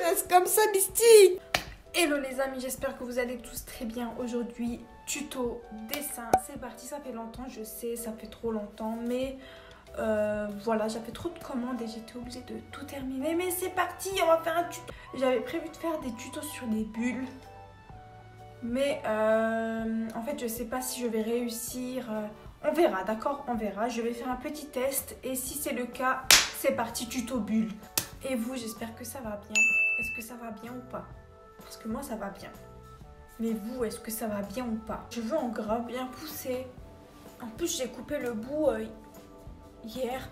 restes comme ça, Misty? Hello les amis, j'espère que vous allez tous très bien. Aujourd'hui, tuto dessin, c'est parti. Ça fait longtemps, je sais, ça fait trop longtemps, mais voilà, j'avais trop de commandes et j'étais obligée de tout terminer. Mais c'est parti, on va faire un tuto. J'avais prévu de faire des tutos sur des bulles, mais en fait, je sais pas si je vais réussir. On verra, d'accord? On verra. Je vais faire un petit test et si c'est le cas, c'est parti, tuto bulle. Et vous, j'espère que ça va bien. Est-ce que ça va bien ou pas? Parce que moi, ça va bien. Mais vous, est-ce que ça va bien ou pas? Je veux en gras bien pousser. En plus, j'ai coupé le bout hier.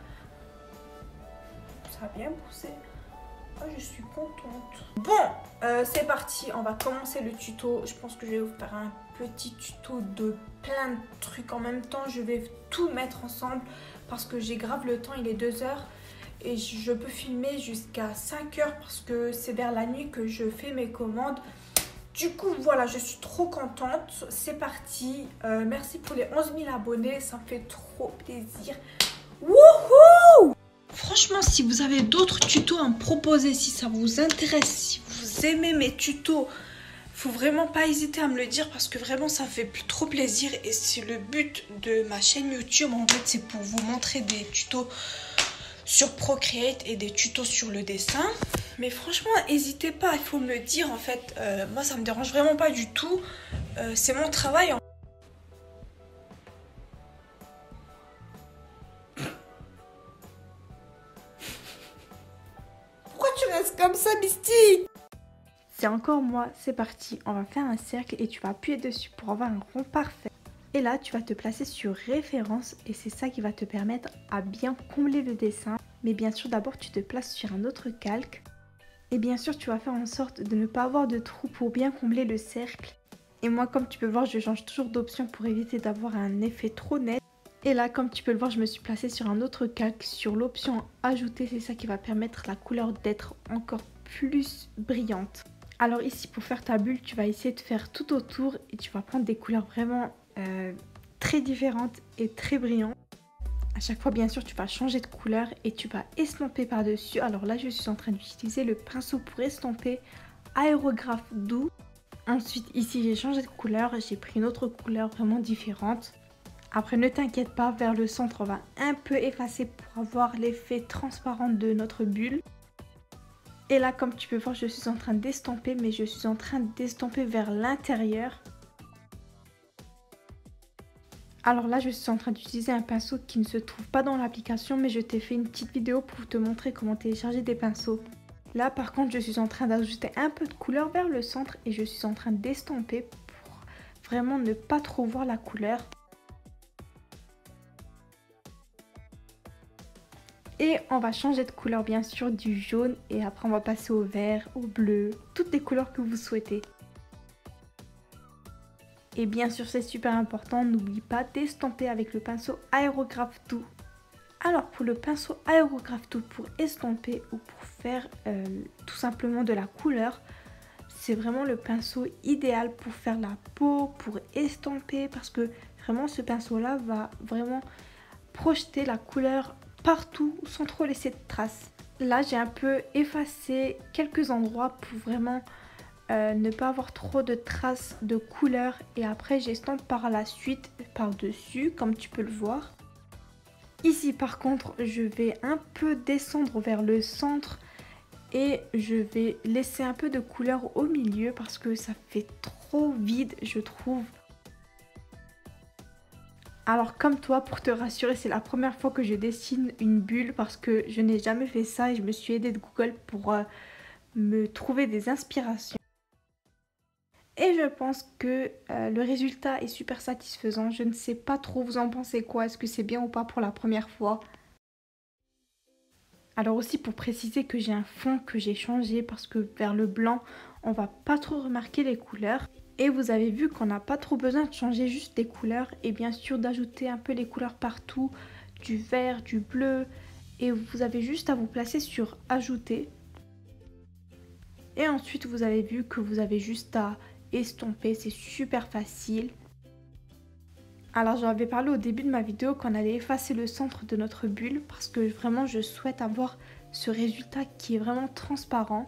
Ça a bien poussé. Oh, je suis contente. Bon, c'est parti. On va commencer le tuto. Je pense que je vais vous faire un petit tuto de plein de trucs en même temps. Je vais tout mettre ensemble parce que j'ai grave le temps. Il est 2 heures. Et je peux filmer jusqu'à 5 heures parce que c'est vers la nuit que je fais mes commandes. Du coup, voilà, je suis trop contente. C'est parti. Merci pour les 11 000 abonnés. Ça me fait trop plaisir. Wouhou! Franchement, si vous avez d'autres tutos à me proposer, si ça vous intéresse, si vous aimez mes tutos, faut vraiment pas hésiter à me le dire parce que vraiment ça me fait trop plaisir. Et c'est le but de ma chaîne YouTube. En fait, c'est pour vous montrer des tutos sur Procreate et des tutos sur le dessin. Mais franchement, n'hésitez pas, il faut me le dire en fait. Moi, ça me dérange vraiment pas du tout. C'est mon travail. Pourquoi tu restes comme ça, Misty? C'est encore moi, c'est parti. On va faire un cercle et tu vas appuyer dessus pour avoir un rond parfait. Et là, tu vas te placer sur référence et c'est ça qui va te permettre à bien combler le dessin. Mais bien sûr, d'abord, tu te places sur un autre calque. Et bien sûr, tu vas faire en sorte de ne pas avoir de trou pour bien combler le cercle. Et moi, comme tu peux voir, je change toujours d'option pour éviter d'avoir un effet trop net. Et là, comme tu peux le voir, je me suis placée sur un autre calque, sur l'option ajouter. C'est ça qui va permettre la couleur d'être encore plus brillante. Alors ici, pour faire ta bulle, tu vas essayer de faire tout autour et tu vas prendre des couleurs vraiment très différentes et très brillantes. À chaque fois, bien sûr, tu vas changer de couleur et tu vas estomper par-dessus. Alors là, je suis en train d'utiliser le pinceau pour estomper aérographe doux. Ensuite, ici, j'ai changé de couleur. J'ai pris une autre couleur vraiment différente. Après, ne t'inquiète pas, vers le centre, on va un peu effacer pour avoir l'effet transparent de notre bulle. Et là, comme tu peux voir, je suis en train d'estomper, mais je suis en train d'estomper vers l'intérieur. Alors là, je suis en train d'utiliser un pinceau qui ne se trouve pas dans l'application, mais je t'ai fait une petite vidéo pour te montrer comment télécharger des pinceaux. Là, par contre, je suis en train d'ajouter un peu de couleur vers le centre et je suis en train d'estomper pour vraiment ne pas trop voir la couleur. Et on va changer de couleur, bien sûr, du jaune et après on va passer au vert, au bleu, toutes les couleurs que vous souhaitez. Et bien sûr, c'est super important, n'oublie pas d'estomper avec le pinceau aérographe doux. Alors pour le pinceau aérographe doux pour estomper ou pour faire tout simplement de la couleur, c'est vraiment le pinceau idéal pour faire la peau, pour estomper, parce que vraiment ce pinceau-là va vraiment projeter la couleur partout sans trop laisser de traces. Là, j'ai un peu effacé quelques endroits pour vraiment ne pas avoir trop de traces de couleur et après j'estompe par la suite par-dessus comme tu peux le voir. Ici par contre je vais un peu descendre vers le centre et je vais laisser un peu de couleur au milieu parce que ça fait trop vide je trouve. Alors comme toi, pour te rassurer, c'est la première fois que je dessine une bulle parce que je n'ai jamais fait ça et je me suis aidée de Google pour me trouver des inspirations. Et je pense que le résultat est super satisfaisant. Je ne sais pas trop, vous en pensez quoi? Est-ce que c'est bien ou pas pour la première fois? Alors aussi pour préciser que j'ai un fond que j'ai changé parce que vers le blanc, on va pas trop remarquer les couleurs. Et vous avez vu qu'on n'a pas trop besoin de changer juste des couleurs et bien sûr d'ajouter un peu les couleurs partout, du vert, du bleu. Et vous avez juste à vous placer sur ajouter. Et ensuite vous avez vu que vous avez juste à estomper, c'est super facile. Alors j'avais parlé au début de ma vidéo qu'on allait effacer le centre de notre bulle parce que vraiment je souhaite avoir ce résultat qui est vraiment transparent.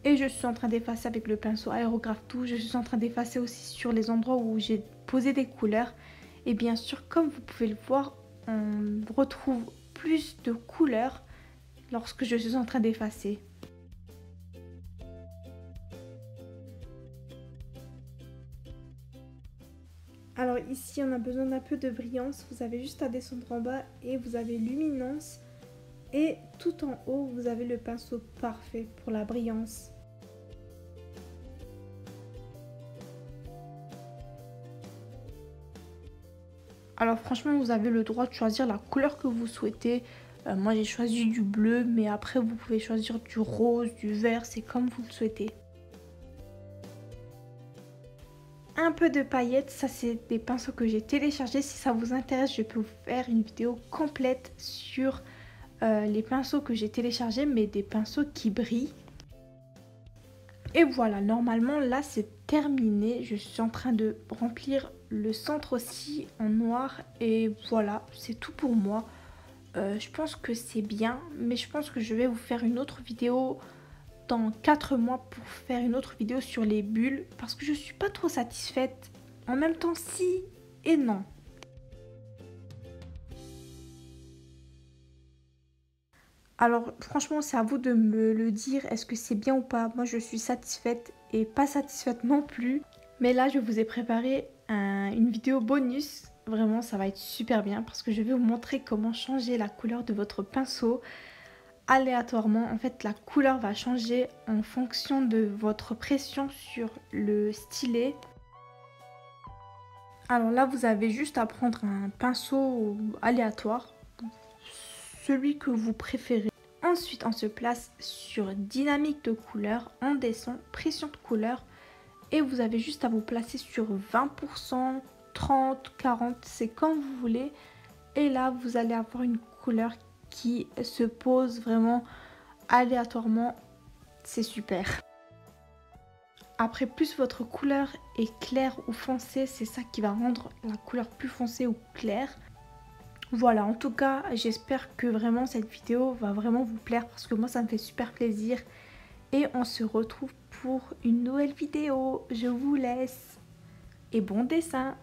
Et je suis en train d'effacer avec le pinceau aérographe tout. Je suis en train d'effacer aussi sur les endroits où j'ai posé des couleurs. Et bien sûr, comme vous pouvez le voir, on retrouve plus de couleurs lorsque je suis en train d'effacer. Alors ici, on a besoin d'un peu de brillance. Vous avez juste à descendre en bas et vous avez luminance. Et tout en haut, vous avez le pinceau parfait pour la brillance. Alors franchement, vous avez le droit de choisir la couleur que vous souhaitez. Moi, j'ai choisi du bleu, mais après, vous pouvez choisir du rose, du vert, c'est comme vous le souhaitez. Un peu de paillettes, ça c'est des pinceaux que j'ai téléchargés. Si ça vous intéresse, je peux vous faire une vidéo complète sur les pinceaux que j'ai téléchargés, mais des pinceaux qui brillent. Et voilà, normalement là c'est terminé. Je suis en train de remplir le centre aussi en noir. Et voilà, c'est tout pour moi. Je pense que c'est bien, mais je pense que je vais vous faire une autre vidéo dans 4 mois pour faire une autre vidéo sur les bulles parce que je suis pas trop satisfaite. En même temps, si et non. Alors franchement, c'est à vous de me le dire, est-ce que c'est bien ou pas? Moi, je suis satisfaite et pas satisfaite non plus. Mais là, je vous ai préparé une vidéo bonus. Vraiment, ça va être super bien parce que je vais vous montrer comment changer la couleur de votre pinceau aléatoirement. En fait, la couleur va changer en fonction de votre pression sur le stylet. Alors là, vous avez juste à prendre un pinceau aléatoire, celui que vous préférez. Ensuite, on se place sur dynamique de couleur, on descend, pression de couleur et vous avez juste à vous placer sur 20%, 30, 40, c'est comme vous voulez. Et là, vous allez avoir une couleur qui se pose vraiment aléatoirement, c'est super. Après, plus votre couleur est claire ou foncée, c'est ça qui va rendre la couleur plus foncée ou claire. Voilà, en tout cas, j'espère que vraiment cette vidéo va vraiment vous plaire parce que moi, ça me fait super plaisir. Et on se retrouve pour une nouvelle vidéo. Je vous laisse et bon dessin!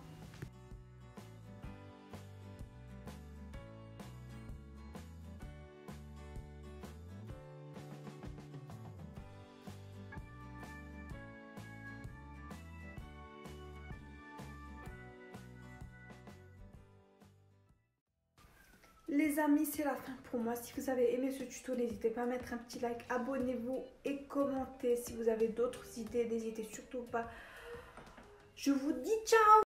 Les amis, c'est la fin pour moi. Si vous avez aimé ce tuto, n'hésitez pas à mettre un petit like, abonnez-vous et commentez. Si vous avez d'autres idées, n'hésitez surtout pas. Je vous dis ciao!